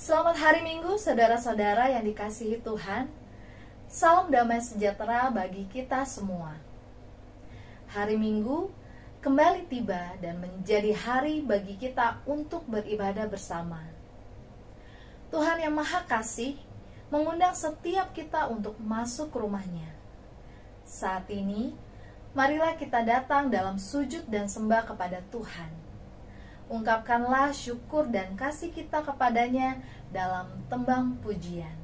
Selamat hari Minggu, saudara-saudara yang dikasihi Tuhan. Salam damai sejahtera bagi kita semua. Hari Minggu kembali tiba dan menjadi hari bagi kita untuk beribadah bersama. Tuhan yang Maha Kasih mengundang setiap kita untuk masuk ke rumahnya. Saat ini, marilah kita datang dalam sujud dan sembah kepada Tuhan. Ungkapkanlah syukur dan kasih kita kepadanya dalam tembang pujian.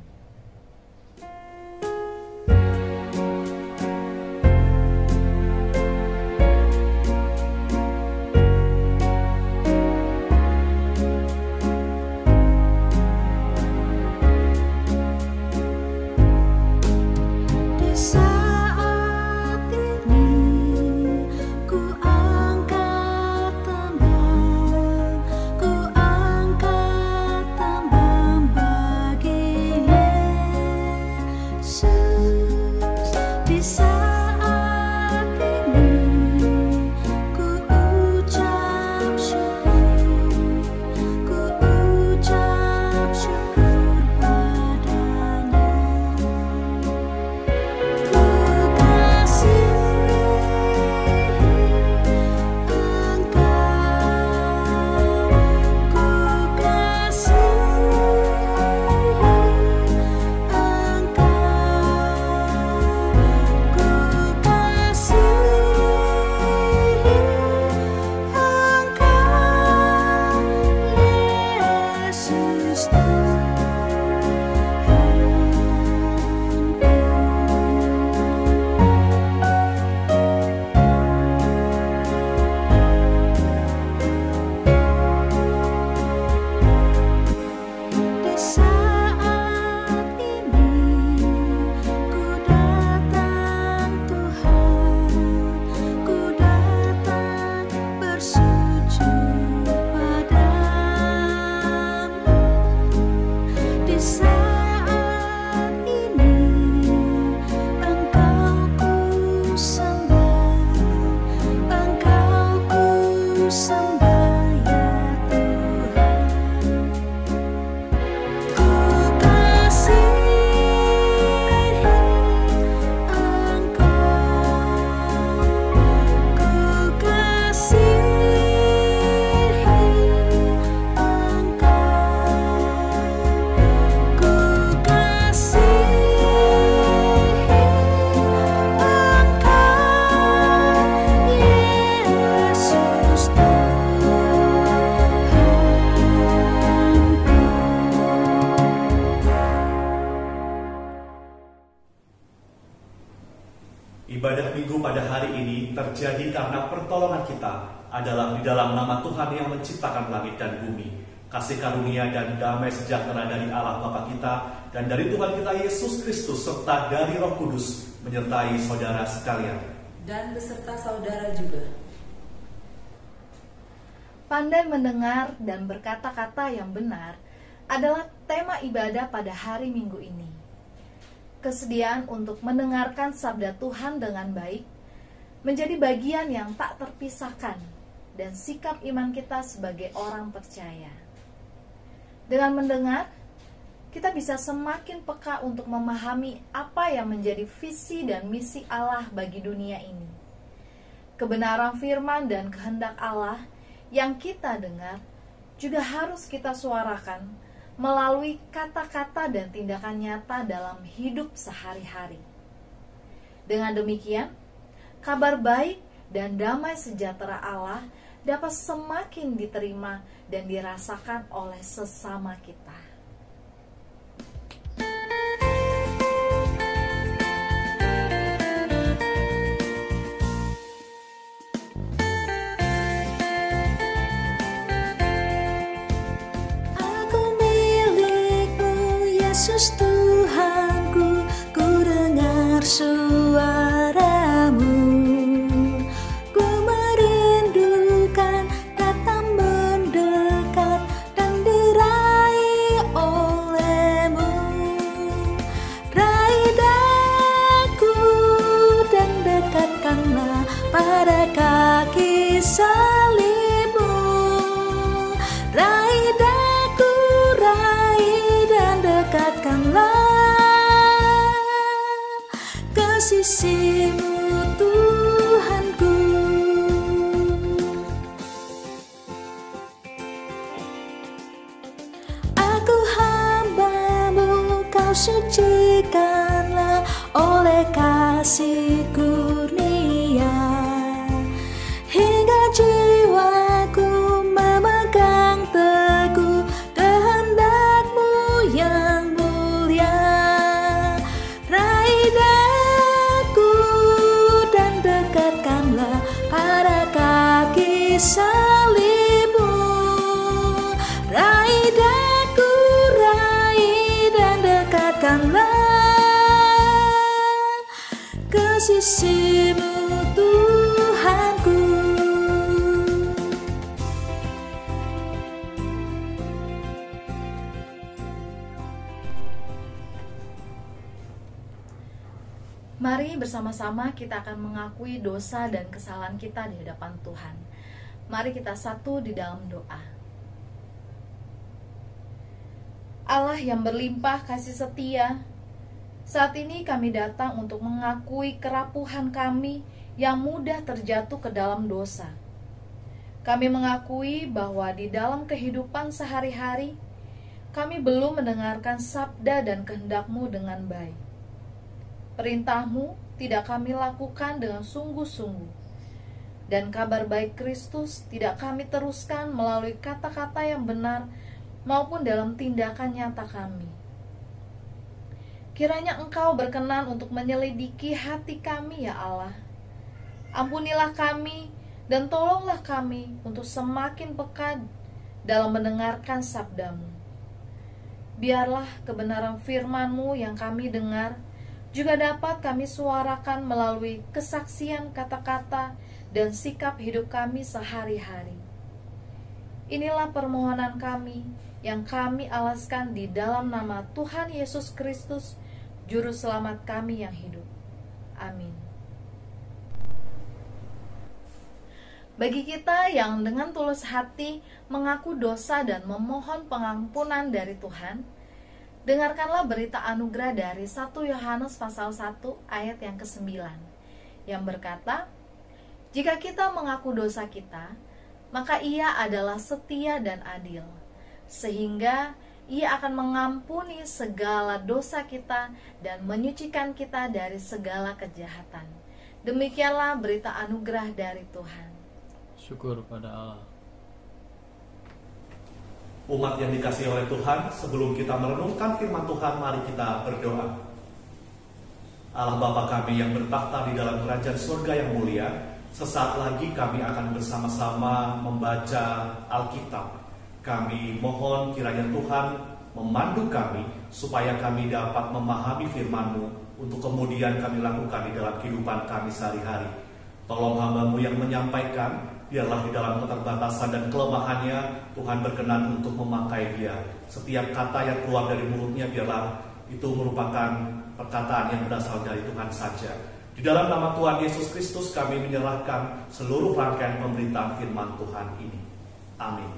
Ibadah Minggu pada hari ini terjadi karena pertolongan kita adalah di dalam nama Tuhan yang menciptakan langit dan bumi. Kasih karunia dan damai sejahtera dari Allah Bapa kita dan dari Tuhan kita Yesus Kristus serta dari Roh Kudus menyertai saudara sekalian. Dan beserta saudara juga. Pandai mendengar dan berkata-kata yang benar adalah tema ibadah pada hari Minggu ini. Kesediaan untuk mendengarkan sabda Tuhan dengan baik menjadi bagian yang tak terpisahkan dan sikap iman kita sebagai orang percaya. Dengan mendengar, kita bisa semakin peka untuk memahami apa yang menjadi visi dan misi Allah bagi dunia ini. Kebenaran firman dan kehendak Allah yang kita dengar juga harus kita suarakan melalui kata-kata dan tindakan nyata dalam hidup sehari-hari. Dengan demikian, kabar baik dan damai sejahtera Allah dapat semakin diterima dan dirasakan oleh sesama kita. Yesus Tuhanku, ku dengar suaramu, ku merindukan datang mendekat dan diraih olehmu. Raih daku dan dekatkanlah pada kaki salibmu. Raih daku, raih sucikanlah oleh kasih kurnia, hingga jiwaku memegang teguh kehendak-Mu yang mulia. Raih daku dan dekatkanlah pada kaki salib-Mu. Raih daku, raih dan dekatkanlah ke sisi-Mu, Tuhanku. Mari bersama-sama kita akan mengakui dosa dan kesalahan kita di hadapan Tuhan. Mari kita satu di dalam doa. Allah yang berlimpah kasih setia, saat ini kami datang untuk mengakui kerapuhan kami yang mudah terjatuh ke dalam dosa. Kami mengakui bahwa di dalam kehidupan sehari-hari, kami belum mendengarkan sabda dan kehendak-Mu dengan baik. Perintah-Mu tidak kami lakukan dengan sungguh-sungguh, dan kabar baik Kristus tidak kami teruskan melalui kata-kata yang benar maupun dalam tindakan nyata kami. Kiranya Engkau berkenan untuk menyelidiki hati kami, ya Allah. Ampunilah kami dan tolonglah kami untuk semakin peka dalam mendengarkan sabda-Mu. Biarlah kebenaran firman-Mu yang kami dengar juga dapat kami suarakan melalui kesaksian kata-kata dan sikap hidup kami sehari-hari. Inilah permohonan kami yang kami alaskan di dalam nama Tuhan Yesus Kristus, Juru Selamat kami yang hidup. Amin. Bagi kita yang dengan tulus hati mengaku dosa dan memohon pengampunan dari Tuhan, dengarkanlah berita anugerah dari 1 Yohanes pasal 1 ayat yang ke-9 yang berkata, jika kita mengaku dosa kita, maka Ia adalah setia dan adil, sehingga Ia akan mengampuni segala dosa kita dan menyucikan kita dari segala kejahatan. Demikianlah berita anugerah dari Tuhan. Syukur pada Allah. Umat yang dikasihi oleh Tuhan, sebelum kita merenungkan firman Tuhan, mari kita berdoa. Allah Bapa kami yang bertakhta di dalam kerajaan surga yang mulia, sesaat lagi kami akan bersama-sama membaca Alkitab. Kami mohon kiranya Tuhan memandu kami, supaya kami dapat memahami firman-Mu, untuk kemudian kami lakukan di dalam kehidupan kami sehari-hari. Tolong hamba-Mu yang menyampaikan, biarlah di dalam keterbatasan dan kelemahannya, Tuhan berkenan untuk memakai dia. Setiap kata yang keluar dari mulutnya, biarlah itu merupakan perkataan yang berasal dari Tuhan saja. Di dalam nama Tuhan Yesus Kristus kami menyerahkan seluruh rangkaian pemberitaan firman Tuhan ini. Amin.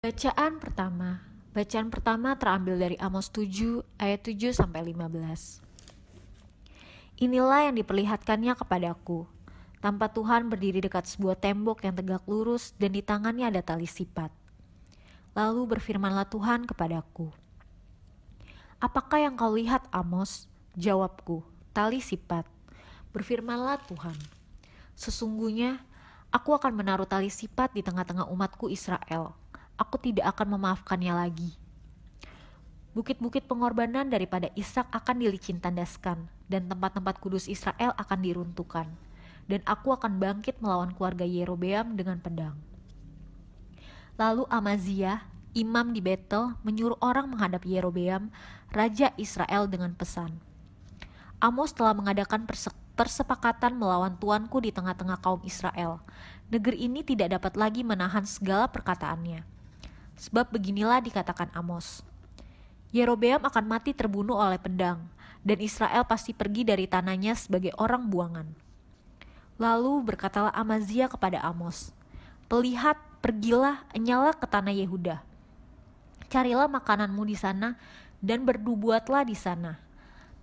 Bacaan pertama terambil dari Amos 7 ayat 7 sampai 15. Inilah yang diperlihatkannya kepadaku. Tanpa Tuhan berdiri dekat sebuah tembok yang tegak lurus dan di tangannya ada tali sipat. Lalu berfirmanlah Tuhan kepadaku. Apakah yang kau lihat, Amos? Jawabku, tali sipat. Berfirmanlah Tuhan. Sesungguhnya aku akan menaruh tali sipat di tengah-tengah umatku Israel. Aku tidak akan memaafkannya lagi. Bukit-bukit pengorbanan daripada Ishak akan dilicin-tandaskan, dan tempat-tempat kudus Israel akan diruntuhkan. Dan aku akan bangkit melawan keluarga Yerobeam dengan pedang. Lalu Amaziah, imam di Betel, menyuruh orang menghadap Yerobeam, raja Israel dengan pesan. Amos telah mengadakan persepakatan melawan tuanku di tengah-tengah kaum Israel. Negeri ini tidak dapat lagi menahan segala perkataannya. Sebab beginilah dikatakan Amos. Yerobeam akan mati terbunuh oleh pedang, dan Israel pasti pergi dari tanahnya sebagai orang buangan. Lalu berkatalah Amaziah kepada Amos, "Pelihat, pergilah, enyalah ke tanah Yehuda. Carilah makananmu di sana dan bernubuatlah di sana.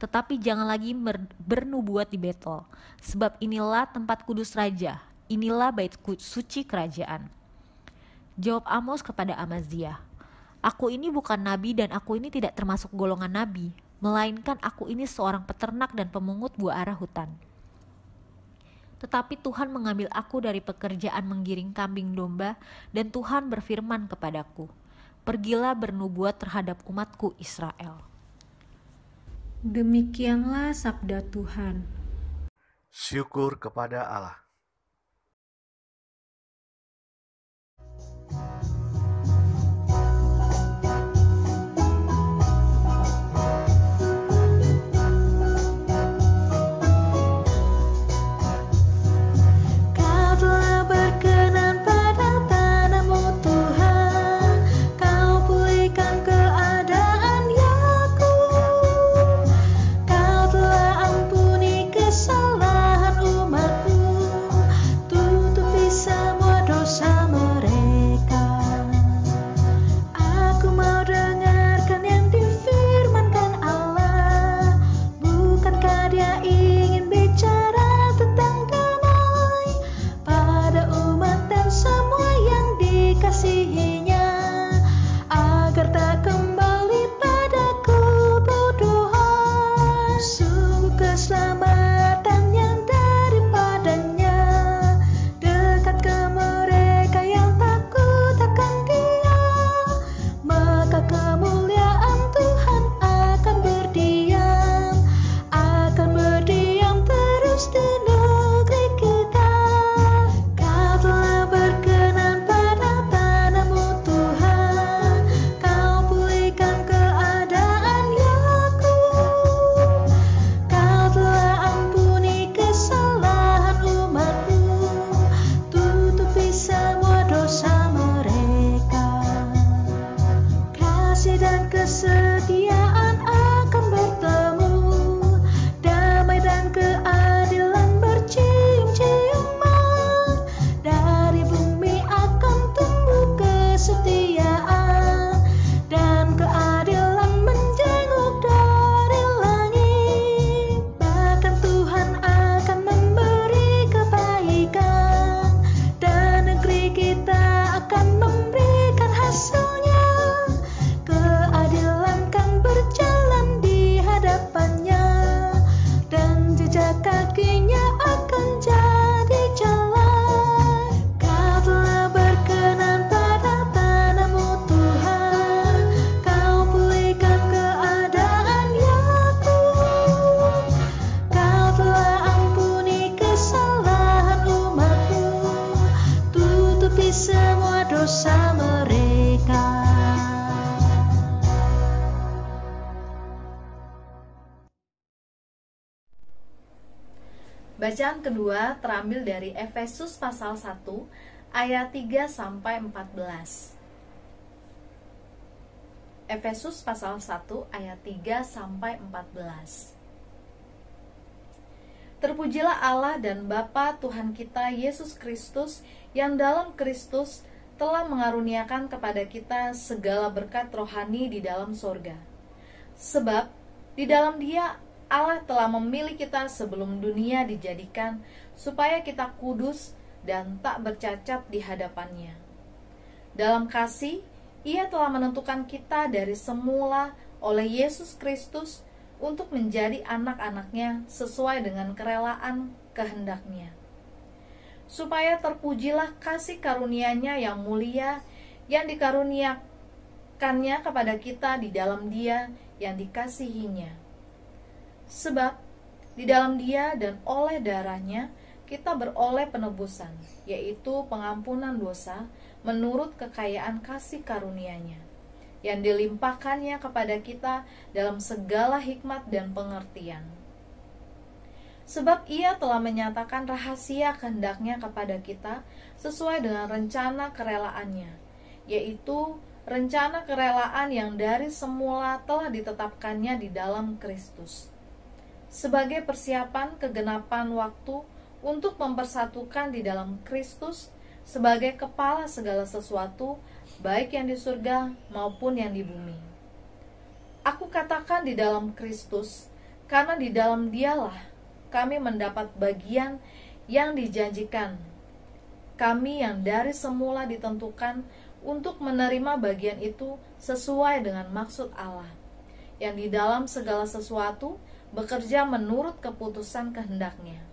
Tetapi jangan lagi bernubuat di Betel, sebab inilah tempat kudus raja, inilah bait suci kerajaan." Jawab Amos kepada Amaziah, Aku ini bukan nabi dan aku ini tidak termasuk golongan nabi, melainkan aku ini seorang peternak dan pemungut buah ara hutan. Tetapi Tuhan mengambil aku dari pekerjaan menggiring kambing domba, dan Tuhan berfirman kepadaku, pergilah bernubuat terhadap umatku Israel. Demikianlah sabda Tuhan. Syukur kepada Allah. Bacaan kedua terambil dari Efesus pasal 1 ayat 3 sampai 14. Efesus pasal 1 ayat 3 sampai 14. Terpujilah Allah dan Bapa Tuhan kita Yesus Kristus, yang dalam Kristus telah mengaruniakan kepada kita segala berkat rohani di dalam sorga. Sebab di dalam Dia Allah telah memilih kita sebelum dunia dijadikan, supaya kita kudus dan tak bercacat di hadapan-Nya. Dalam kasih, Ia telah menentukan kita dari semula oleh Yesus Kristus untuk menjadi anak-anak-Nya sesuai dengan kerelaan kehendak-Nya. Supaya terpujilah kasih karunia-Nya yang mulia, yang dikaruniakannya kepada kita di dalam Dia yang dikasihi-Nya. Sebab di dalam Dia dan oleh darah-Nya kita beroleh penebusan, yaitu pengampunan dosa menurut kekayaan kasih karunia-Nya, yang dilimpahkannya kepada kita dalam segala hikmat dan pengertian. Sebab Ia telah menyatakan rahasia kehendak-Nya kepada kita sesuai dengan rencana kerelaannya, yaitu rencana kerelaan yang dari semula telah ditetapkannya di dalam Kristus, sebagai persiapan kegenapan waktu untuk mempersatukan di dalam Kristus sebagai kepala segala sesuatu, baik yang di surga maupun yang di bumi. Aku katakan di dalam Kristus, karena di dalam Dialah kami mendapat bagian yang dijanjikan, kami yang dari semula ditentukan untuk menerima bagian itu sesuai dengan maksud Allah, yang di dalam segala sesuatu bekerja menurut keputusan kehendak-Nya,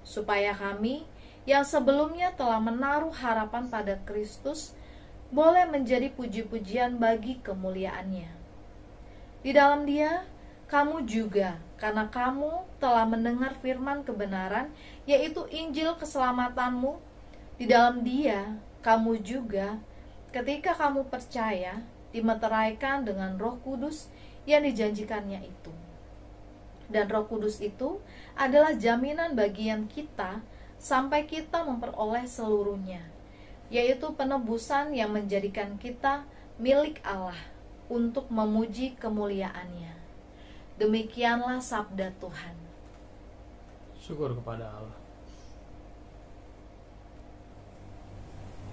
supaya kami yang sebelumnya telah menaruh harapan pada Kristus boleh menjadi puji-pujian bagi kemuliaan-Nya. Di dalam Dia, kamu juga, karena kamu telah mendengar firman kebenaran, yaitu Injil keselamatanmu, di dalam Dia, kamu juga, ketika kamu percaya, dimeteraikan dengan Roh Kudus yang dijanjikannya itu. Dan Roh Kudus itu adalah jaminan bagian kita sampai kita memperoleh seluruhnya, yaitu penebusan yang menjadikan kita milik Allah untuk memuji kemuliaan-Nya. Demikianlah sabda Tuhan. Syukur kepada Allah.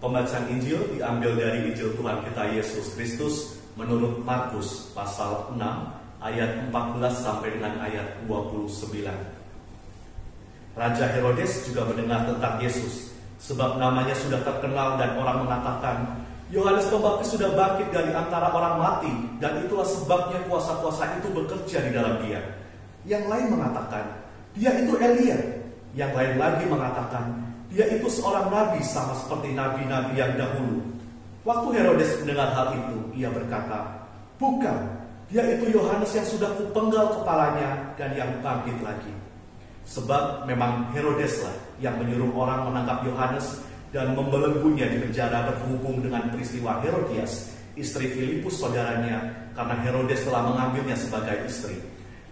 Pembacaan Injil diambil dari Injil Tuhan kita Yesus Kristus menurut Markus pasal 6 ayat 14 sampai dengan ayat 29. Raja Herodes juga mendengar tentang Yesus, sebab namanya sudah terkenal dan orang mengatakan, Yohanes Pembaptis sudah bangkit dari antara orang mati, dan itulah sebabnya kuasa-kuasa itu bekerja di dalam dia. Yang lain mengatakan, dia itu Elia. Yang lain lagi mengatakan, dia itu seorang nabi sama seperti nabi-nabi yang dahulu. Waktu Herodes mendengar hal itu, ia berkata, bukan, dia itu Yohanes yang sudah kupenggal kepalanya dan yang bangkit lagi. Sebab memang Herodeslah yang menyuruh orang menangkap Yohanes dan membelenggunya di penjara berhubung dengan peristiwa Herodias, istri Filipus saudaranya, karena Herodes telah mengambilnya sebagai istri.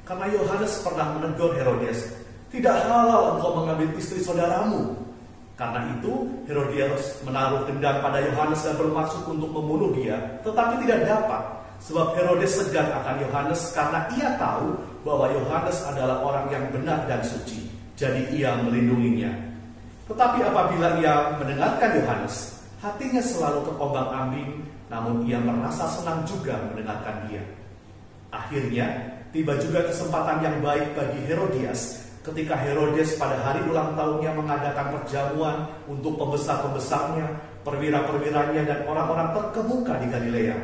Karena Yohanes pernah menegur Herodes, tidak halal engkau mengambil istri saudaramu. Karena itu Herodias menaruh dendam pada Yohanes dan bermaksud untuk membunuh dia, tetapi tidak dapat, sebab Herodes segan akan Yohanes karena ia tahu bahwa Yohanes adalah orang yang benar dan suci, jadi ia melindunginya. Tetapi apabila ia mendengarkan Yohanes, hatinya selalu terombang-ambing, namun ia merasa senang juga mendengarkan dia. Akhirnya, tiba juga kesempatan yang baik bagi Herodias, ketika Herodes pada hari ulang tahunnya mengadakan perjamuan untuk pembesar-pembesarnya, perwira-perwiranya, dan orang-orang terkemuka di Galilea.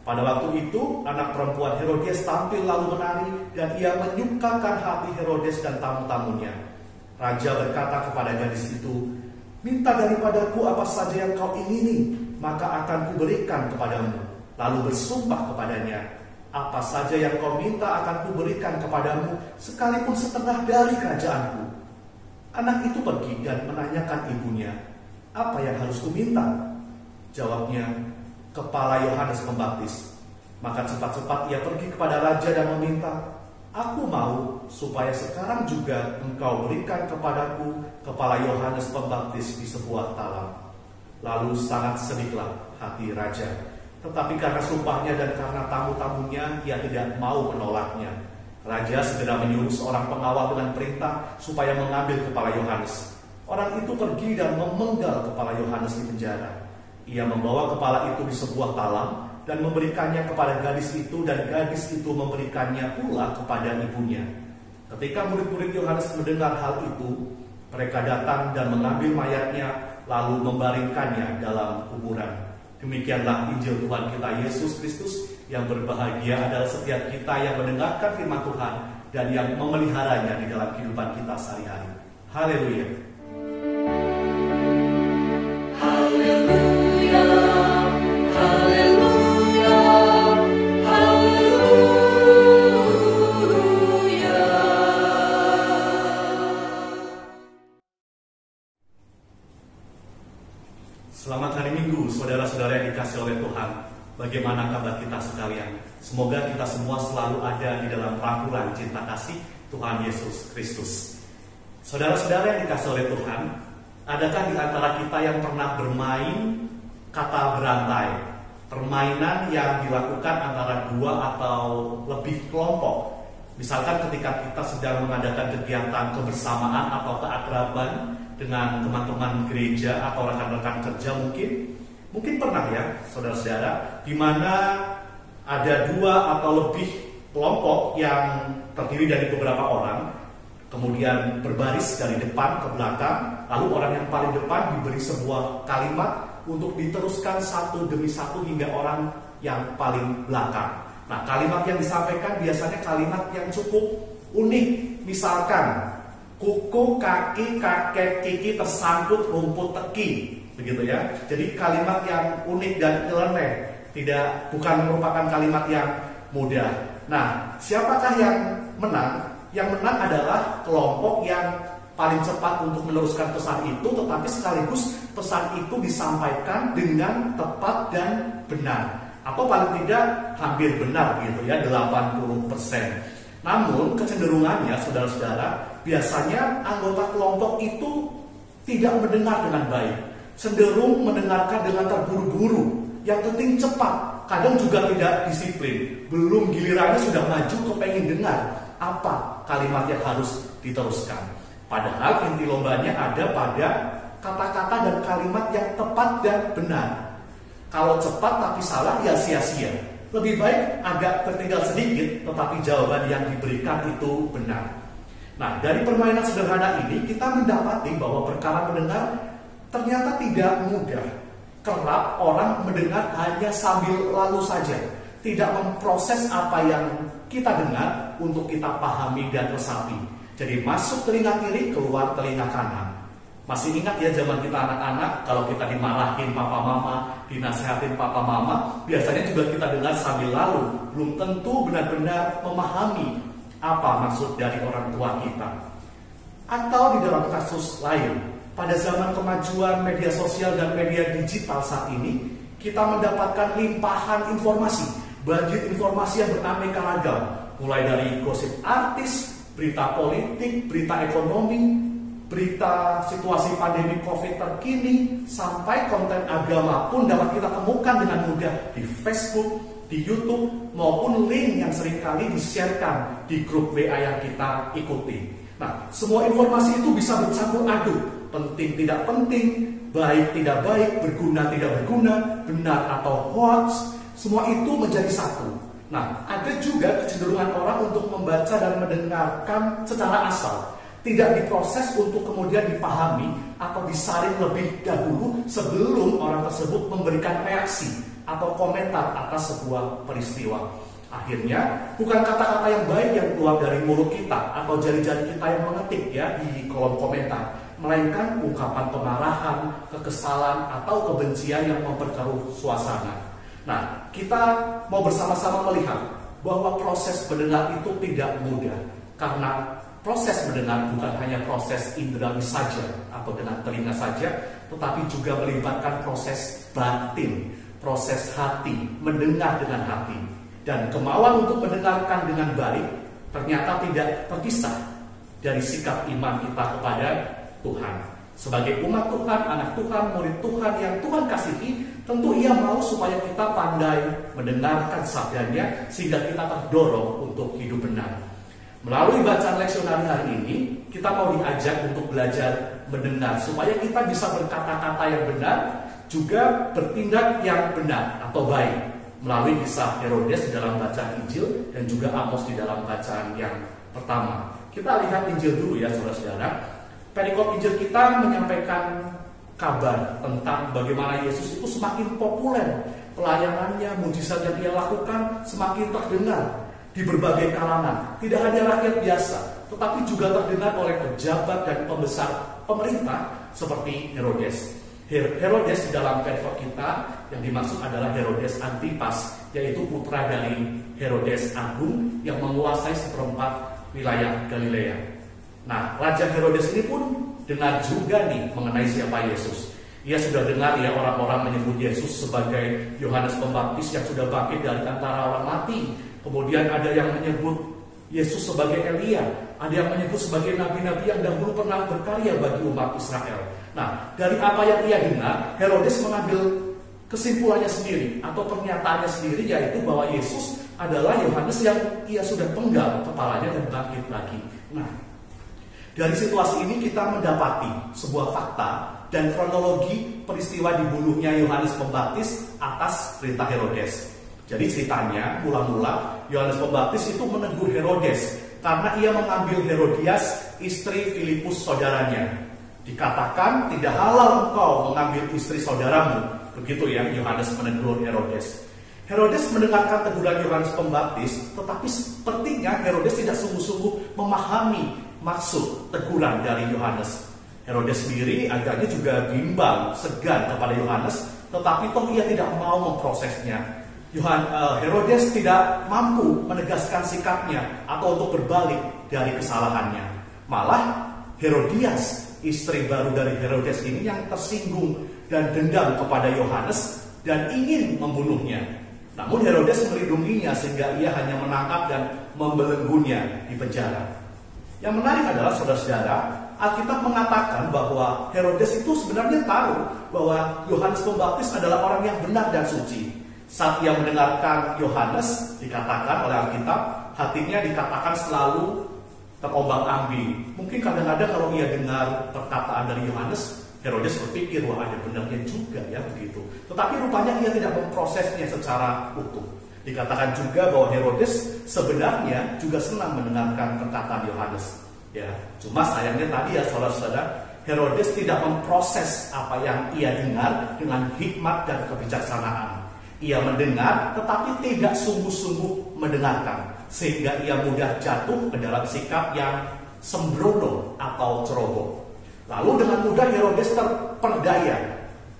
Pada waktu itu, anak perempuan Herodias tampil lalu menari, dan ia menyukakan hati Herodes dan tamu-tamunya. Raja berkata kepada gadis itu, minta daripadaku apa saja yang kau ingini, maka akan kuberikan kepadamu. Lalu bersumpah kepadanya, apa saja yang kau minta akan kuberikan kepadamu, sekalipun setengah dari kerajaanku. Anak itu pergi dan menanyakan ibunya, apa yang harus kuminta? Jawabnya, kepala Yohanes Pembaptis. Maka cepat-cepat ia pergi kepada raja dan meminta, aku mau supaya sekarang juga engkau berikan kepadaku kepala Yohanes Pembaptis di sebuah talam. Lalu sangat sedihlah hati raja. Tetapi karena sumpahnya dan karena tamu-tamunya, ia tidak mau menolaknya. Raja segera menyuruh seorang pengawal dengan perintah supaya mengambil kepala Yohanes. Orang itu pergi dan memenggal kepala Yohanes di penjara. Ia membawa kepala itu di sebuah talam dan memberikannya kepada gadis itu, dan gadis itu memberikannya pula kepada ibunya. Ketika murid-murid Yohanes mendengar hal itu, mereka datang dan mengambil mayatnya lalu membaringkannya dalam kuburan. Demikianlah Injil Tuhan kita Yesus Kristus. Yang berbahagia adalah setiap kita yang mendengarkan firman Tuhan dan yang memeliharanya di dalam kehidupan kita sehari-hari. Haleluya. Haleluya, haleluya, haleluya. Selamat hari Minggu, saudara-saudara yang dikasihi oleh Tuhan. Bagaimana kabar kita sekalian? Semoga kita semua selalu ada di dalam rangkulan cinta kasih Tuhan Yesus Kristus. Saudara-saudara yang dikasihi oleh Tuhan, adakah di antara kita yang pernah bermain kata berantai? Permainan yang dilakukan antara dua atau lebih kelompok. Misalkan ketika kita sedang mengadakan kegiatan kebersamaan atau keakraban dengan teman-teman gereja atau rekan-rekan kerja mungkin pernah ya saudara-saudara, di mana ada dua atau lebih kelompok yang terdiri dari beberapa orang, kemudian berbaris dari depan ke belakang, lalu orang yang paling depan diberi sebuah kalimat untuk diteruskan satu demi satu hingga orang yang paling belakang. Nah, kalimat yang disampaikan biasanya kalimat yang cukup unik. Misalkan, kuku, kaki, kakek, kiki tersangkut rumput teki, begitu ya. Jadi kalimat yang unik dan nyeleneh, bukan merupakan kalimat yang mudah. Nah, siapakah yang menang? Yang menang adalah kelompok yang paling cepat untuk meneruskan pesan itu, tetapi sekaligus pesan itu disampaikan dengan tepat dan benar. Atau paling tidak hampir benar gitu ya, 80%. Namun kecenderungannya saudara-saudara, biasanya anggota kelompok itu tidak mendengar dengan baik, cenderung mendengarkan dengan terburu-buru, yang penting cepat, kadang juga tidak disiplin. Belum gilirannya sudah maju kepengen dengar apa kalimat yang harus diteruskan. Padahal inti lombanya ada pada kata-kata dan kalimat yang tepat dan benar. Kalau cepat tapi salah ya sia-sia. Lebih baik agak tertinggal sedikit tetapi jawaban yang diberikan itu benar. Nah, dari permainan sederhana ini kita mendapati bahwa perkara mendengar ternyata tidak mudah. Kerap orang mendengar hanya sambil lalu saja, tidak memproses apa yang kita dengar untuk kita pahami dan resapi. Jadi masuk telinga kiri, keluar telinga kanan. Masih ingat ya zaman kita anak-anak, kalau kita dimarahin papa mama, dinasehatin papa mama, biasanya juga kita dengar sambil lalu, belum tentu benar-benar memahami apa maksud dari orang tua kita. Atau di dalam kasus lain, pada zaman kemajuan media sosial dan media digital saat ini, kita mendapatkan limpahan informasi, banjir informasi yang beraneka ragam, mulai dari gosip artis, berita politik, berita ekonomi, berita situasi pandemi COVID terkini, sampai konten agama pun dapat kita temukan dengan mudah di Facebook, di YouTube, maupun link yang seringkali di-sharekan di grup WA yang kita ikuti. Nah, semua informasi itu bisa bercampur aduk, penting tidak penting, baik tidak baik, berguna tidak berguna, benar atau hoax, semua itu menjadi satu. Nah, ada juga kecenderungan orang untuk membaca dan mendengarkan secara asal, tidak diproses untuk kemudian dipahami atau disaring lebih dahulu sebelum orang tersebut memberikan reaksi atau komentar atas sebuah peristiwa. Akhirnya bukan kata-kata yang baik yang keluar dari mulut kita atau jari-jari kita yang mengetik ya di kolom komentar, melainkan ungkapan kemarahan, kekesalan atau kebencian yang memperkeruh suasana. Nah, kita mau bersama-sama melihat bahwa proses mendengar itu tidak mudah, karena proses mendengar bukan hanya proses indrawi saja atau dengan telinga saja, tetapi juga melibatkan proses batin, proses hati, mendengar dengan hati. Dan kemauan untuk mendengarkan dengan baik ternyata tidak terpisah dari sikap iman kita kepada Tuhan. Sebagai umat Tuhan, anak Tuhan, murid Tuhan yang Tuhan kasihi, tentu Ia mau supaya kita pandai mendengarkan sabdanya sehingga kita terdorong untuk hidup benar. Melalui bacaan leksionari hari ini, kita mau diajak untuk belajar mendengar supaya kita bisa berkata-kata yang benar, juga bertindak yang benar atau baik. Melalui kisah Herodes di dalam bacaan Injil dan juga Amos di dalam bacaan yang pertama. Kita lihat Injil dulu ya saudara-saudara. Perikop Injil kita menyampaikan kabar tentang bagaimana Yesus itu semakin populer. Pelayanannya, mujizat yang Ia lakukan semakin terdengar di berbagai kalangan, tidak hanya rakyat biasa, tetapi juga terdengar oleh pejabat dan pembesar pemerintah seperti Herodes. Herodes di dalam perikop kita yang dimaksud adalah Herodes Antipas, yaitu putra dari Herodes Agung yang menguasai seperempat wilayah Galilea. Nah, Raja Herodes ini pun dengar juga nih mengenai siapa Yesus. Ia sudah dengar ya orang-orang menyebut Yesus sebagai Yohanes Pembaptis yang sudah bangkit dari antara orang mati. Kemudian ada yang menyebut Yesus sebagai Elia, ada yang menyebut sebagai nabi-nabi yang dahulu pernah berkarya bagi umat Israel. Nah, dari apa yang ia dengar, Herodes mengambil kesimpulannya sendiri atau pernyataannya sendiri, yaitu bahwa Yesus adalah Yohanes yang ia sudah penggal kepalanya dan bangkit lagi. Nah, dari situasi ini kita mendapati sebuah fakta dan kronologi peristiwa dibunuhnya Yohanes Pembaptis atas perintah Herodes. Jadi ceritanya mula-mula Yohanes Pembaptis itu menegur Herodes karena ia mengambil Herodias, istri Filipus saudaranya. Dikatakan tidak halal engkau mengambil istri saudaramu. Begitu ya Yohanes menegur Herodes. Herodes mendengarkan teguran Yohanes Pembaptis, tetapi sepertinya Herodes tidak sungguh-sungguh memahami maksud teguran dari Yohanes. Herodes sendiri agaknya juga bimbang, segan kepada Yohanes, tetapi toh ia tidak mau memprosesnya. Herodes tidak mampu menegaskan sikapnya atau untuk berbalik dari kesalahannya. Malah Herodias, istri baru dari Herodes ini, yang tersinggung dan dendam kepada Yohanes dan ingin membunuhnya. Namun Herodes melindunginya sehingga ia hanya menangkap dan membelenggunya di penjara. Yang menarik adalah saudara-saudara, Alkitab mengatakan bahwa Herodes itu sebenarnya tahu bahwa Yohanes Pembaptis adalah orang yang benar dan suci. Saat ia mendengarkan Yohanes, dikatakan oleh Alkitab, hatinya dikatakan selalu terombang-ambing. Mungkin kadang-kadang kalau ia dengar perkataan dari Yohanes, Herodes berpikir, wah ada benarnya juga ya begitu. Tetapi rupanya ia tidak memprosesnya secara utuh. Dikatakan juga bahwa Herodes sebenarnya juga senang mendengarkan perkataan Yohanes. Ya, cuma sayangnya tadi ya saudara-saudara, Herodes tidak memproses apa yang ia dengar dengan hikmat dan kebijaksanaan. Ia mendengar tetapi tidak sungguh-sungguh mendengarkan, sehingga ia mudah jatuh ke dalam sikap yang sembrono atau ceroboh. Lalu dengan mudah Herodes terperdaya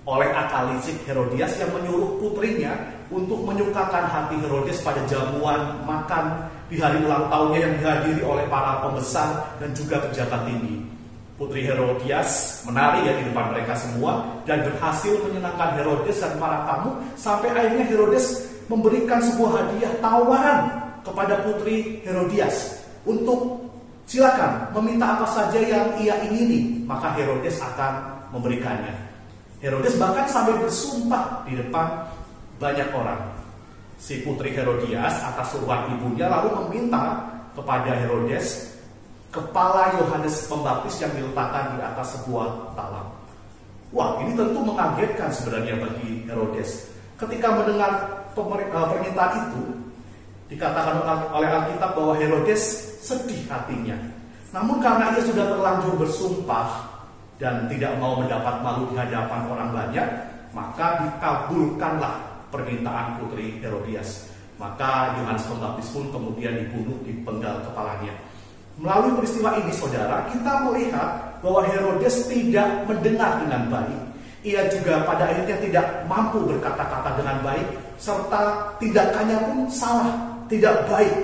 oleh akal licik Herodias yang menyuruh putrinya untuk menyukakan hati Herodes pada jamuan makan di hari ulang tahunnya yang dihadiri oleh para pembesar dan juga pejabat tinggi. Putri Herodias menari ya di depan mereka semua dan berhasil menyenangkan Herodes dan para tamu sampai akhirnya Herodes memberikan sebuah hadiah tawaran kepada putri Herodias untuk silakan meminta apa saja yang ia ingini, maka Herodes akan memberikannya. Herodes bahkan sampai bersumpah di depan banyak orang. Si putri Herodias atas suruhan ibunya lalu meminta kepada Herodes kepala Yohanes Pembaptis yang diletakkan di atas sebuah talam. Wah, ini tentu mengagetkan sebenarnya bagi Herodes. Ketika mendengar permintaan itu, dikatakan oleh Alkitab bahwa Herodes sedih hatinya. Namun karena ia sudah terlanjur bersumpah dan tidak mau mendapat malu di hadapan orang banyak, maka dikabulkanlah permintaan putri Herodias. Maka Yohanes Pembaptis pun kemudian dibunuh, dipenggal kepalanya. Melalui peristiwa ini saudara, kita melihat bahwa Herodes tidak mendengar dengan baik. Ia juga pada akhirnya tidak mampu berkata-kata dengan baik, serta tindakannya pun salah, tidak baik.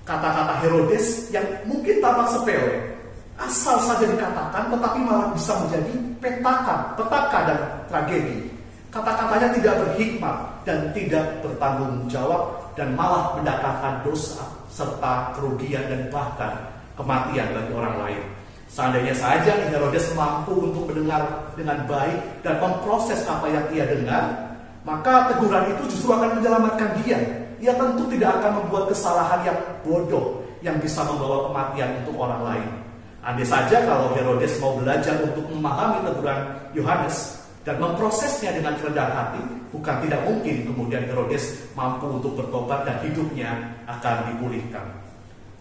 Kata-kata Herodes yang mungkin tampak sepele, asal saja dikatakan tetapi malah bisa menjadi petaka dan tragedi. Kata-katanya tidak berhikmat dan tidak bertanggung jawab dan malah mendatangkan dosa serta kerugian dan bahkan kematian bagi orang lain. Seandainya saja Herodes mampu untuk mendengar dengan baik dan memproses apa yang ia dengar, maka teguran itu justru akan menyelamatkan dia. Ia tentu tidak akan membuat kesalahan yang bodoh yang bisa membawa kematian untuk orang lain. Andai saja kalau Herodes mau belajar untuk memahami teguran Yohanes dan memprosesnya dengan kerendahan hati, bukan tidak mungkin kemudian Herodes mampu untuk bertobat dan hidupnya akan dipulihkan.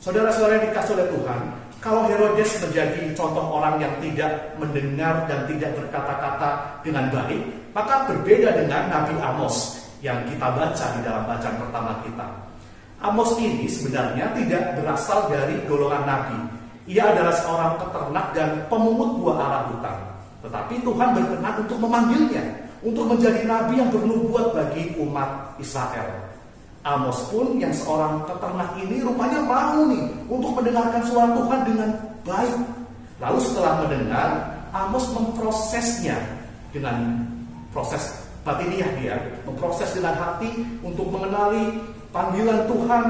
Saudara-saudara yang dikasihi oleh Tuhan, kalau Herodes menjadi contoh orang yang tidak mendengar dan tidak berkata-kata dengan baik, maka berbeda dengan Nabi Amos yang kita baca di dalam bacaan pertama kita. Amos ini sebenarnya tidak berasal dari golongan nabi. Ia adalah seorang peternak dan pemungut buah arah hutan. Tetapi Tuhan berkenan untuk memanggilnya untuk menjadi nabi yang bernubuat bagi umat Israel. Amos pun yang seorang peternak ini rupanya mau nih untuk mendengarkan suara Tuhan dengan baik. Lalu setelah mendengar, Amos memprosesnya dengan proses batiniah dia, memproses dengan hati untuk mengenali panggilan Tuhan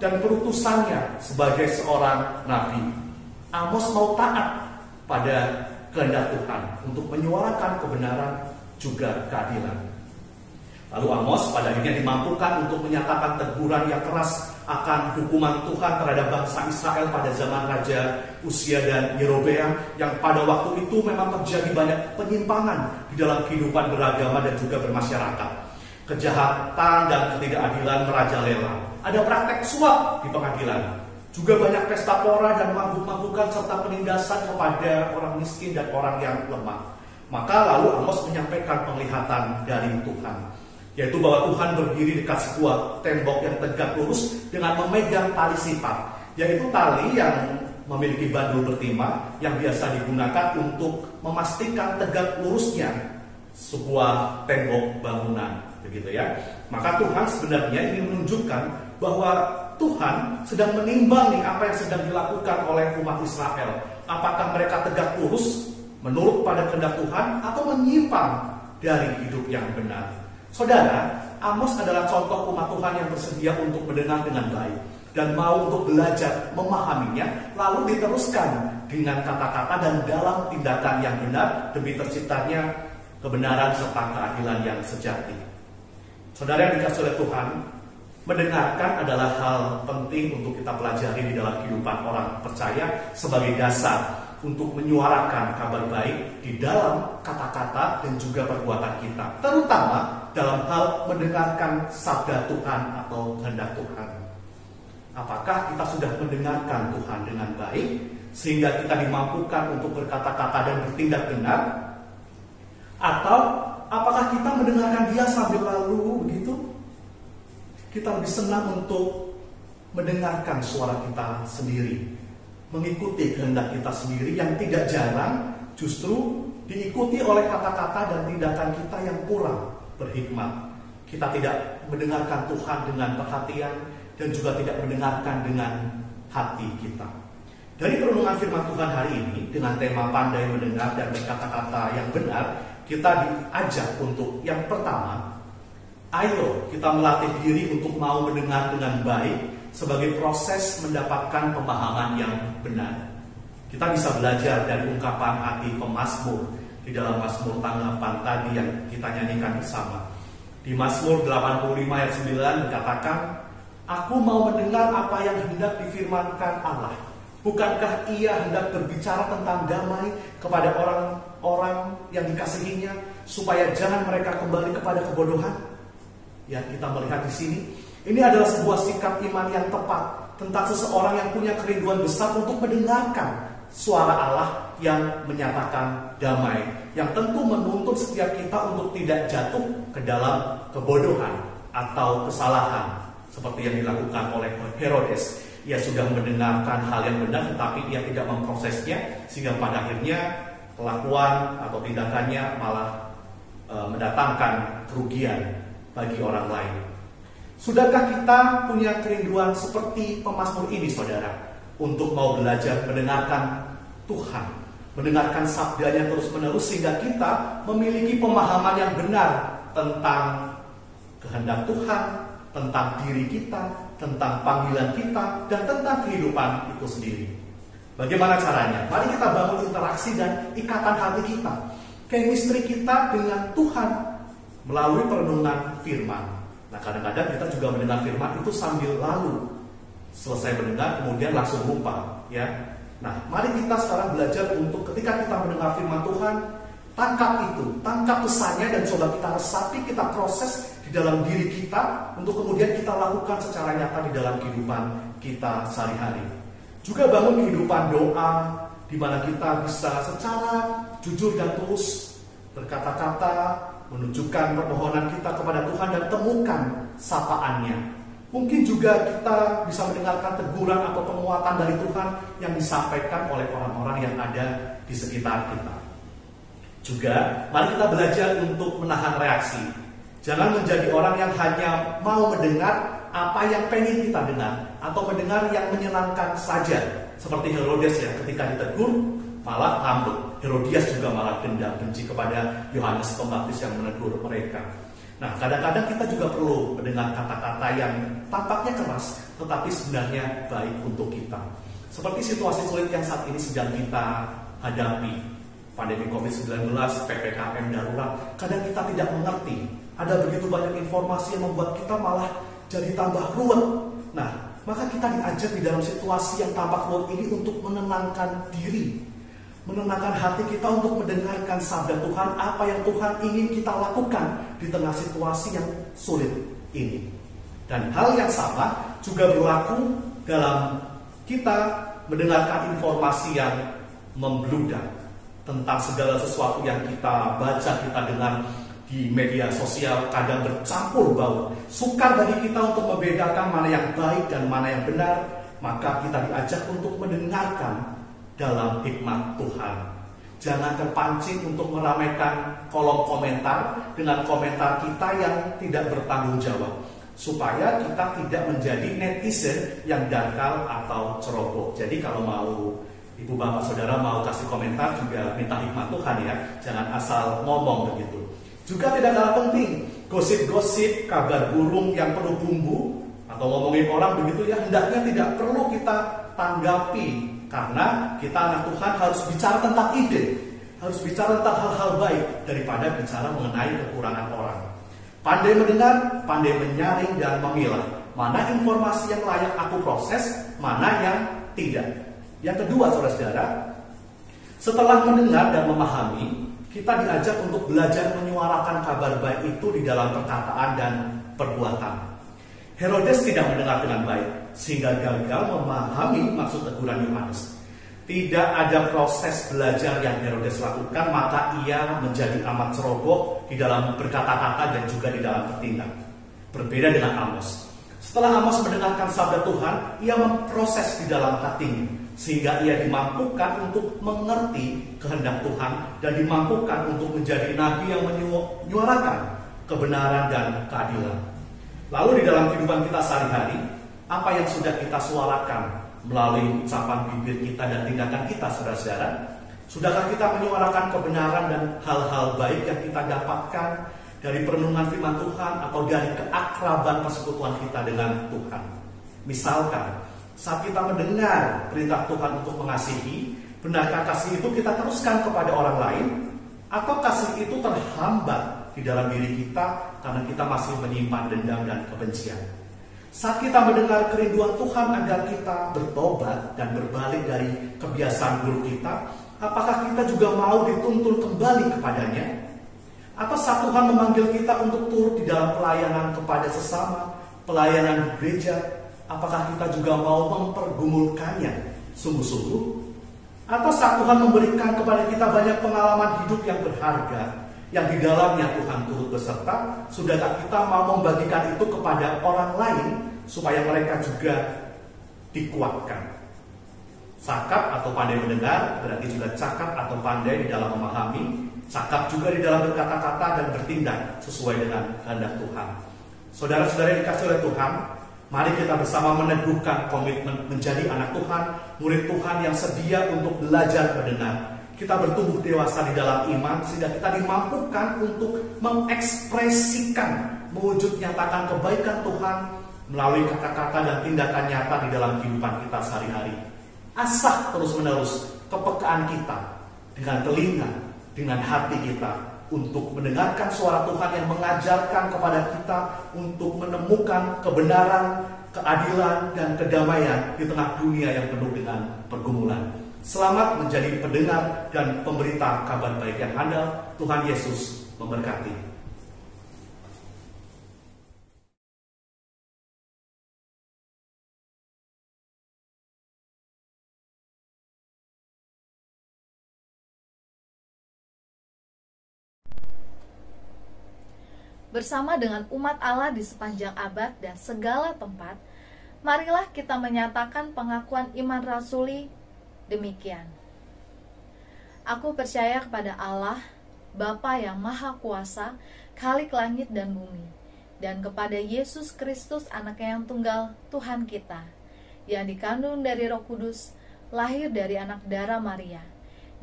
dan perutusannya sebagai seorang nabi. Amos mau taat pada kehendak Tuhan untuk menyuarakan kebenaran juga keadilan. Lalu Amos pada akhirnya dimampukan untuk menyatakan teguran yang keras akan hukuman Tuhan terhadap bangsa Israel pada zaman Raja Uzia dan Yerobeam, yang pada waktu itu memang terjadi banyak penyimpangan di dalam kehidupan beragama dan juga bermasyarakat. Kejahatan dan ketidakadilan merajalela. Ada praktek suap di pengadilan. Juga banyak pesta pora dan mabuk-mabukan serta penindasan kepada orang miskin dan orang yang lemah. Maka lalu Amos menyampaikan penglihatan dari Tuhan, yaitu bahwa Tuhan berdiri dekat sebuah tembok yang tegak lurus dengan memegang tali sipat, yaitu tali yang memiliki bandul bertimah yang biasa digunakan untuk memastikan tegak lurusnya sebuah tembok bangunan, begitu ya. Maka Tuhan sebenarnya ingin menunjukkan bahwa Tuhan sedang menimbang nih apa yang sedang dilakukan oleh umat Israel. Apakah mereka tegak lurus menurut pada kehendak Tuhan atau menyimpang dari hidup yang benar? Saudara, Amos adalah contoh umat Tuhan yang bersedia untuk mendengar dengan baik dan mau untuk belajar memahaminya, lalu diteruskan dengan kata-kata dan dalam tindakan yang benar demi terciptanya kebenaran serta keadilan yang sejati. Saudara yang dikasihi oleh Tuhan, mendengarkan adalah hal penting untuk kita pelajari di dalam kehidupan orang percaya sebagai dasar untuk menyuarakan kabar baik di dalam kata-kata dan juga perbuatan kita, terutama dalam hal mendengarkan sabda Tuhan atau kehendak Tuhan. Apakah kita sudah mendengarkan Tuhan dengan baik sehingga kita dimampukan untuk berkata-kata dan bertindak benar? Atau apakah kita mendengarkan Dia sambil lalu begitu? Kita lebih senang untuk mendengarkan suara kita sendiri, mengikuti kehendak kita sendiri yang tidak jarang justru diikuti oleh kata-kata dan tindakan kita yang kurang berhikmat. Kita tidak mendengarkan Tuhan dengan perhatian dan juga tidak mendengarkan dengan hati kita. Dari perenungan firman Tuhan hari ini dengan tema pandai mendengar dan berkata-kata yang benar, kita diajak untuk yang pertama, ayo kita melatih diri untuk mau mendengar dengan baik sebagai proses mendapatkan pemahaman yang benar. Kita bisa belajar dari ungkapan hati pemazmur di dalam Mazmur tanggapan tadi yang kita nyanyikan bersama. Di Mazmur 85 ayat 9 dikatakan, aku mau mendengar apa yang hendak difirmankan Allah. Bukankah Ia hendak berbicara tentang damai kepada orang-orang yang dikasihinya, supaya jangan mereka kembali kepada kebodohan? Ya, kita melihat di sini, ini adalah sebuah sikap iman yang tepat tentang seseorang yang punya kerinduan besar untuk mendengarkan suara Allah yang menyatakan damai, yang tentu menuntut setiap kita untuk tidak jatuh ke dalam kebodohan atau kesalahan seperti yang dilakukan oleh Herodes. Ia sudah mendengarkan hal yang benar tetapi ia tidak memprosesnya, sehingga pada akhirnya kelakuan atau tindakannya malah mendatangkan kerugian bagi orang lain. Sudahkah kita punya kerinduan seperti pemazmur ini, saudara, untuk mau belajar mendengarkan Tuhan, mendengarkan sabdanya terus-menerus sehingga kita memiliki pemahaman yang benar tentang kehendak Tuhan, tentang diri kita, tentang panggilan kita, dan tentang kehidupan itu sendiri. Bagaimana caranya? Mari kita bangun interaksi dan ikatan hati kita, chemistry kita dengan Tuhan melalui perenungan firman. Nah, kadang-kadang kita juga mendengar firman itu sambil lalu, selesai mendengar kemudian langsung lupa, ya. Nah, mari kita sekarang belajar untuk ketika kita mendengar firman Tuhan, tangkap itu, tangkap pesannya dan coba kita resapi, kita proses di dalam diri kita untuk kemudian kita lakukan secara nyata di dalam kehidupan kita sehari-hari. Juga bangun kehidupan doa di mana kita bisa secara jujur dan tulus berkata-kata, menunjukkan permohonan kita kepada Tuhan dan temukan sapaannya. Mungkin juga kita bisa mendengarkan teguran atau penguatan dari Tuhan yang disampaikan oleh orang-orang yang ada di sekitar kita. Juga mari kita belajar untuk menahan reaksi. Jangan menjadi orang yang hanya mau mendengar apa yang pengen kita dengar, atau mendengar yang menyenangkan saja. Seperti Herodes ya, ketika ditegur malah ngambek. Herodias juga malah dendam, benci kepada Yohanes Pembaptis yang menegur mereka. Nah, kadang-kadang kita juga perlu mendengar kata-kata yang tampaknya keras, tetapi sebenarnya baik untuk kita. Seperti situasi sulit yang saat ini sedang kita hadapi, pandemi COVID-19, PPKM darurat. Kadang kita tidak mengerti, ada begitu banyak informasi yang membuat kita malah jadi tambah ruwet. Nah, maka kita diajak di dalam situasi yang tampak ruwet ini untuk menenangkan diri, menenangkan hati kita untuk mendengarkan sabda Tuhan, apa yang Tuhan ingin kita lakukan di tengah situasi yang sulit ini. Dan hal yang sama juga berlaku dalam Kita mendengarkan informasi yang membludak tentang segala sesuatu yang kita baca, kita dengar di media sosial, kadang bercampur baur. Sukar bagi kita untuk membedakan mana yang baik dan mana yang benar, maka kita diajak untuk mendengarkan dalam hikmat Tuhan. Jangan terpancing untuk meramaikan kolom komentar dengan komentar kita yang tidak bertanggung jawab, supaya kita tidak menjadi netizen yang dangkal atau ceroboh. Jadi kalau mau ibu bapak saudara mau kasih komentar juga minta hikmat Tuhan ya, jangan asal ngomong begitu. Juga tidak kalah penting, gosip-gosip, kabar burung yang penuh bumbu atau ngomongin orang begitu ya, hendaknya tidak perlu kita tanggapi, karena kita anak Tuhan harus bicara tentang ide, harus bicara tentang hal-hal baik daripada bicara mengenai kekurangan orang. Pandai mendengar, pandai menyaring dan memilah mana informasi yang layak aku proses, mana yang tidak. Yang kedua, saudara-saudara, setelah mendengar dan memahami, kita diajak untuk belajar menyuarakan kabar baik itu di dalam perkataan dan perbuatan. Herodes tidak mendengar dengan baik, sehingga gagal memahami maksud teguran Yohanes. Tidak ada proses belajar yang Herodes lakukan, maka ia menjadi amat ceroboh di dalam berkata-kata dan juga di dalam bertindak. Berbeda dengan Amos. Setelah Amos mendengarkan sabda Tuhan, ia memproses di dalam hatinya, sehingga ia dimampukan untuk mengerti kehendak Tuhan dan dimampukan untuk menjadi nabi yang menyuarakan kebenaran dan keadilan. Lalu di dalam kehidupan kita sehari-hari, apa yang sudah kita suarakan melalui ucapan bibir kita dan tindakan kita, saudara-saudara? Sudahkah kita menyuarakan kebenaran dan hal-hal baik yang kita dapatkan dari perenungan firman Tuhan atau dari keakraban persekutuan kita dengan Tuhan? Misalkan, saat kita mendengar perintah Tuhan untuk mengasihi, benarkah kasih itu kita teruskan kepada orang lain? Atau kasih itu terhambat di dalam diri kita karena kita masih menyimpan dendam dan kebencian? Saat kita mendengar kerinduan Tuhan agar kita bertobat dan berbalik dari kebiasaan buruk kita, apakah kita juga mau dituntun kembali kepadanya? Apa saat Tuhan memanggil kita untuk turut di dalam pelayanan kepada sesama, pelayanan di gereja, apakah kita juga mau mempergumulkannya sungguh-sungguh? Atau saat Tuhan memberikan kepada kita banyak pengalaman hidup yang berharga, yang di dalamnya Tuhan turut beserta, sudahkah kita mau membagikan itu kepada orang lain supaya mereka juga dikuatkan? Cakap atau pandai mendengar berarti juga cakap atau pandai di dalam memahami, cakap juga di dalam berkata-kata dan bertindak sesuai dengan kehendak Tuhan. Saudara-saudara yang dikasihi oleh Tuhan, mari kita bersama meneguhkan komitmen menjadi anak Tuhan, murid Tuhan yang sedia untuk belajar mendengar. Kita bertumbuh dewasa di dalam iman sehingga kita dimampukan untuk mengekspresikan, mewujud nyatakan kebaikan Tuhan melalui kata-kata dan tindakan nyata di dalam kehidupan kita sehari-hari. Asah terus-menerus kepekaan kita dengan telinga, dengan hati kita untuk mendengarkan suara Tuhan yang mengajarkan kepada kita untuk menemukan kebenaran, keadilan, dan kedamaian di tengah dunia yang penuh dengan pergumulan. Selamat menjadi pendengar dan pemberita kabar baik yang handal. Tuhan Yesus memberkati. Bersama dengan umat Allah di sepanjang abad dan segala tempat, marilah kita menyatakan pengakuan iman rasuli demikian. Aku percaya kepada Allah, Bapa yang Maha Kuasa, Khalik langit dan bumi, dan kepada Yesus Kristus, Anaknya yang tunggal, Tuhan kita, yang dikandung dari Roh Kudus, lahir dari anak darah Maria,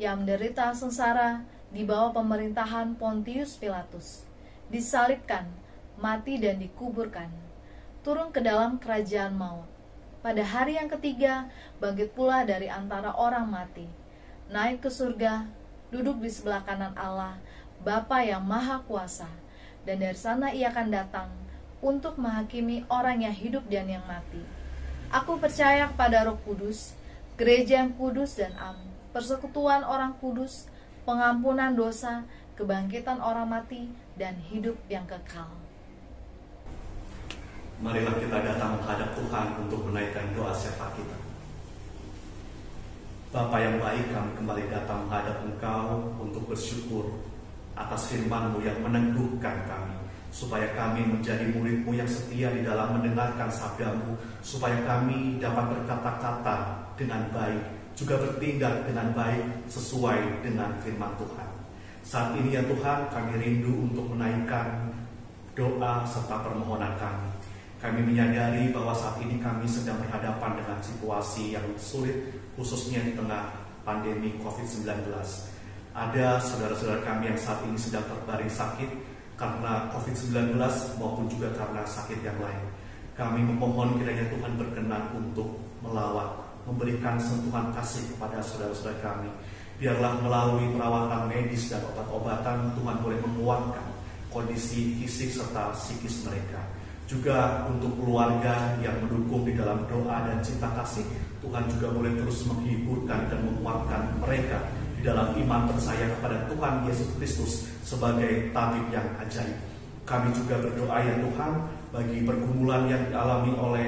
yang menderita sengsara di bawah pemerintahan Pontius Pilatus, disalibkan, mati dan dikuburkan, turun ke dalam kerajaan maut. Pada hari yang ketiga, bangkit pula dari antara orang mati, naik ke surga, duduk di sebelah kanan Allah, Bapa yang Maha Kuasa, dan dari sana ia akan datang untuk menghakimi orang yang hidup dan yang mati. Aku percaya kepada Roh Kudus, gereja yang kudus dan am, persekutuan orang kudus, pengampunan dosa, kebangkitan orang mati, dan hidup yang kekal. Marilah kita datang menghadap Tuhan untuk menaikkan doa syafaat kita. Bapa yang baik, kami kembali datang menghadap Engkau untuk bersyukur atas firman-Mu yang meneguhkan kami, supaya kami menjadi murid-Mu yang setia di dalam mendengarkan sabda-Mu, supaya kami dapat berkata-kata dengan baik, juga bertindak dengan baik sesuai dengan firman Tuhan. Saat ini ya Tuhan, kami rindu untuk menaikkan doa serta permohonan kami. Kami menyadari bahwa saat ini kami sedang berhadapan dengan situasi yang sulit, khususnya di tengah pandemi COVID-19. Ada saudara-saudara kami yang saat ini sedang terbaring sakit karena COVID-19 maupun juga karena sakit yang lain. Kami memohon kiranya Tuhan berkenan untuk melawat, memberikan sentuhan kasih kepada saudara-saudara kami. Biarlah melalui perawatan medis dan obat-obatan Tuhan boleh menguatkan kondisi fisik serta psikis mereka. Juga untuk keluarga yang mendukung di dalam doa dan cinta kasih, Tuhan juga boleh terus menghiburkan dan menguatkan mereka di dalam iman percaya kepada Tuhan Yesus Kristus sebagai tabib yang ajaib. Kami juga berdoa ya Tuhan bagi pergumulan yang dialami oleh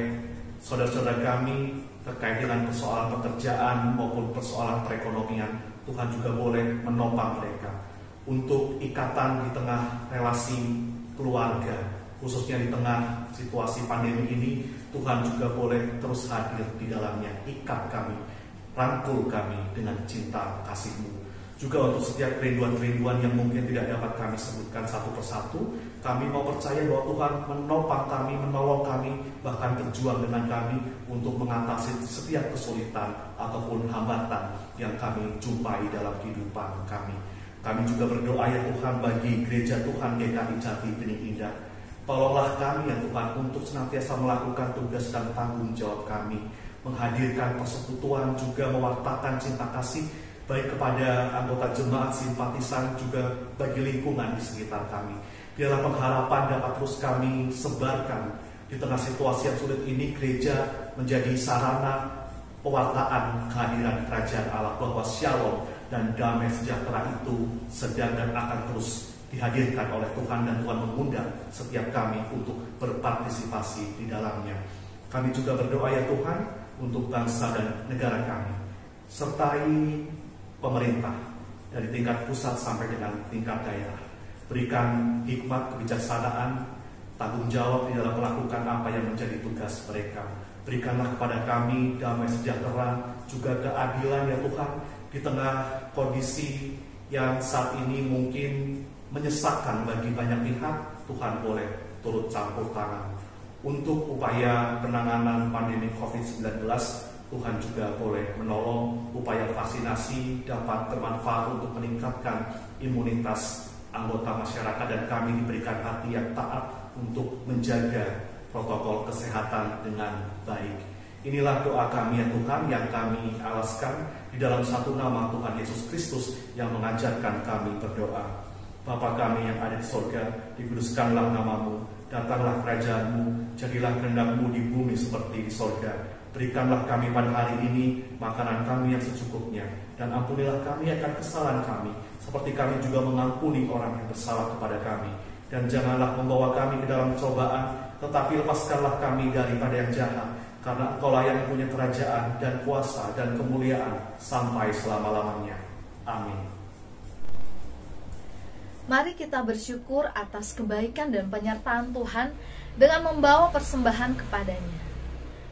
saudara-saudara kami terkait dengan persoalan pekerjaan maupun persoalan perekonomian. Tuhan juga boleh menopang mereka. Untuk ikatan di tengah relasi keluarga, khususnya di tengah situasi pandemi ini, Tuhan juga boleh terus hadir di dalamnya. Ikat kami, rangkul kami dengan cinta kasih-Mu. Juga untuk setiap kerinduan-kerinduan yang mungkin tidak dapat kami sebutkan satu persatu, kami mau percaya bahwa Tuhan menopang kami, menolong kami, bahkan berjuang dengan kami untuk mengatasi setiap kesulitan ataupun hambatan yang kami jumpai dalam kehidupan kami. Kami juga berdoa ya Tuhan bagi gereja Tuhan GKI Jati Bening Indah. Tolonglah kami ya Tuhan untuk senantiasa melakukan tugas dan tanggung jawab kami, menghadirkan persekutuan, juga mewartakan cinta kasih baik kepada anggota jemaat, simpatisan, juga bagi lingkungan di sekitar kami. Biarlah pengharapan dapat terus kami sebarkan di tengah situasi yang sulit ini. Gereja menjadi sarana pewartaan kehadiran kerajaan Allah, bahwa shalom dan damai sejahtera itu sedang dan akan terus dihadirkan oleh Tuhan, dan Tuhan mengundang setiap kami untuk berpartisipasi di dalamnya. Kami juga berdoa ya Tuhan untuk bangsa dan negara kami. Sertai pemerintah dari tingkat pusat sampai dengan tingkat daerah. Berikan hikmat, kebijaksanaan, tanggung jawab di dalam melakukan apa yang menjadi tugas mereka. Berikanlah kepada kami damai sejahtera, juga keadilan ya Tuhan, di tengah kondisi yang saat ini mungkin menyesakkan bagi banyak pihak. Tuhan boleh turut campur tangan. Untuk upaya penanganan pandemi COVID-19, Tuhan juga boleh menolong upaya vaksinasi dapat bermanfaat untuk meningkatkan imunitas anggota masyarakat, dan kami diberikan hati yang taat untuk menjaga protokol kesehatan dengan baik. Inilah doa kami ya Tuhan yang kami alaskan di dalam satu nama Tuhan Yesus Kristus yang mengajarkan kami berdoa. Bapa kami yang ada di sorga, dikuduskanlah nama-Mu, datanglah kerajaan-Mu, jadilah kehendak-Mu di bumi seperti di sorga. Berikanlah kami pada hari ini makanan kami yang secukupnya, dan ampunilah kami akan kesalahan kami, seperti kami juga mengampuni orang yang bersalah kepada kami. Dan janganlah membawa kami ke dalam cobaan, tetapi lepaskanlah kami daripada yang jahat, karena Engkaulah yang mempunyai kerajaan dan kuasa dan kemuliaan sampai selama-lamanya. Amin. Mari kita bersyukur atas kebaikan dan penyertaan Tuhan dengan membawa persembahan kepadanya.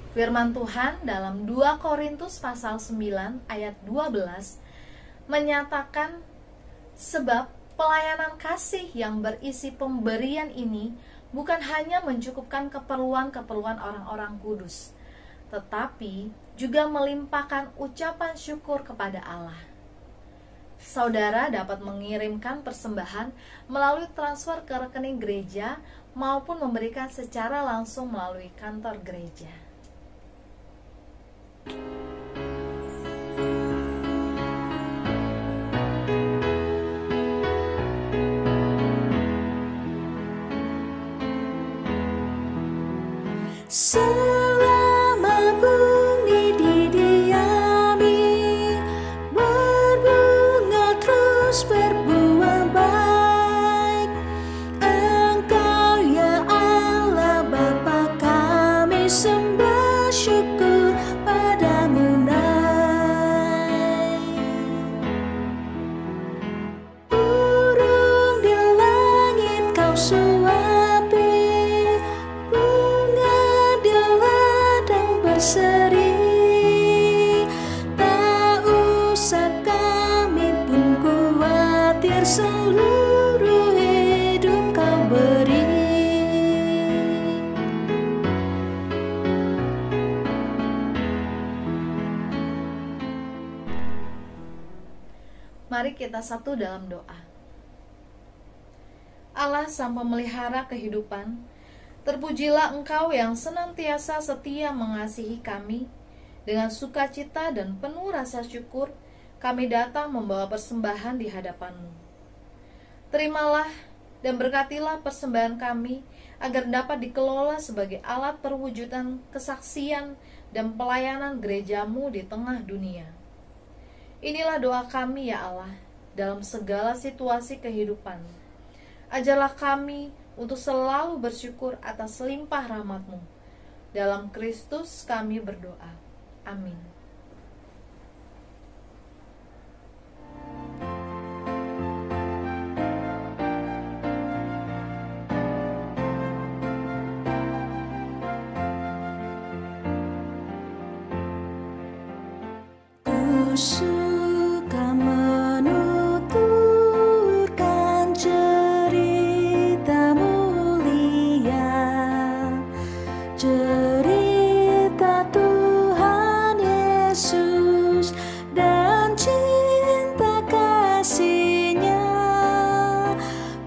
Firman Tuhan dalam 2 Korintus pasal 9 ayat 12 menyatakan, sebab pelayanan kasih yang berisi pemberian ini bukan hanya mencukupkan keperluan-keperluan orang-orang kudus, tetapi juga melimpahkan ucapan syukur kepada Allah. Saudara dapat mengirimkan persembahan melalui transfer ke rekening gereja maupun memberikan secara langsung melalui kantor gereja. Selama bumi didiami, berbunga terus berbuah baik. Engkau ya Allah Bapa, kami sembah syukur padamu naik. berseri. Tak usah kami pun khawatir, seluruh hidup Kau beri. Mari kita satu dalam doa. Allah Sang Pemelihara kehidupan, terpujilah Engkau yang senantiasa setia mengasihi kami. Dengan sukacita dan penuh rasa syukur, kami datang membawa persembahan di hadapan-Mu. Terimalah dan berkatilah persembahan kami, agar dapat dikelola sebagai alat perwujudan kesaksian dan pelayanan gereja-Mu di tengah dunia. Inilah doa kami ya Allah, dalam segala situasi kehidupan. Ajarlah kami untuk selalu bersyukur atas limpah rahmat-Mu. Dalam Kristus kami berdoa. Amin. Ku suka menuturkan cerita mulia, cerita Tuhan Yesus dan cinta kasih-Nya.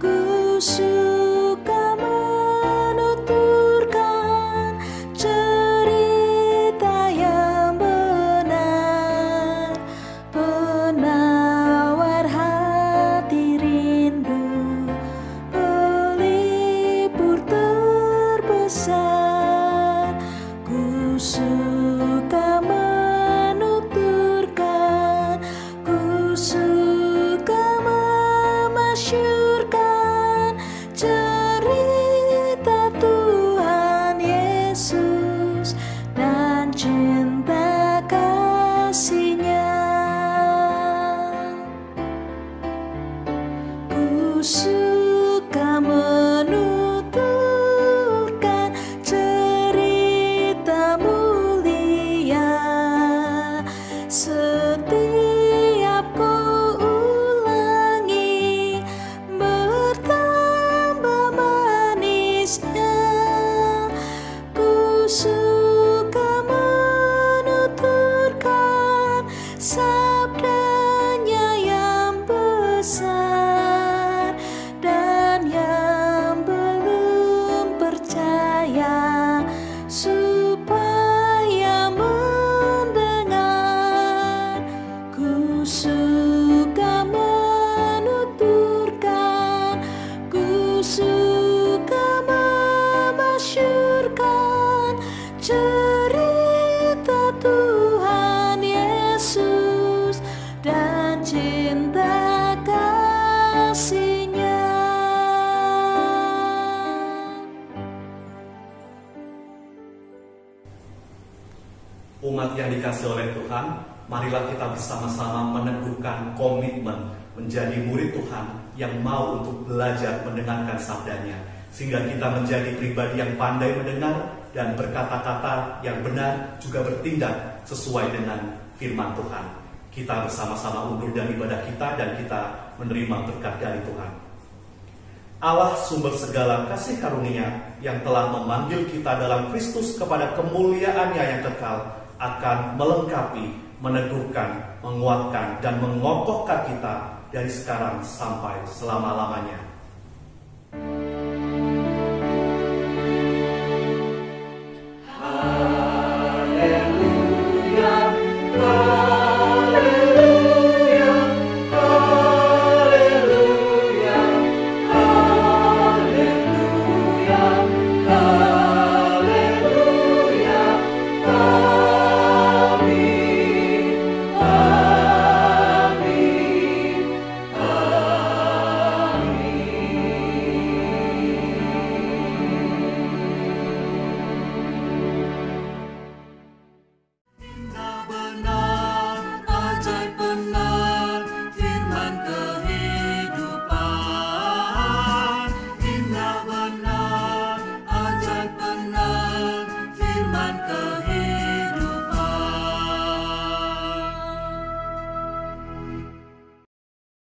Ku suka menuturkan cerita yang benar, penawar hati rindu, pelipur terbesar. Ku suka menuturkan, ku suka memasyurkan cerita Tuhan Yesus dan cinta kasih-Nya. Ku suka menuturkan cerita mulia, setiap ku ulangi bertambah manisnya. Ku suka menuturkan sabdanya yang besar, dan yang belum percaya supaya mendengar. Ku suka menuturkan, ku suka memasyurkan cerita Tuhan Yesus dan cinta kasih-Nya. Umat yang dikasih oleh Tuhan, marilah kita bersama-sama meneguhkan komitmen menjadi murid Tuhan yang mau untuk belajar mendengarkan sabdanya, sehingga kita menjadi pribadi yang pandai mendengar dan berkata-kata yang benar, juga bertindak sesuai dengan firman Tuhan. Kita bersama-sama undur dari ibadah kita dan kita menerima berkat dari Tuhan. Allah sumber segala kasih karunia yang telah memanggil kita dalam Kristus kepada kemuliaan-Nya yang kekal, akan melengkapi, meneguhkan, menguatkan, dan mengokohkan kita dari sekarang sampai selama-lamanya. Firman kehidupan.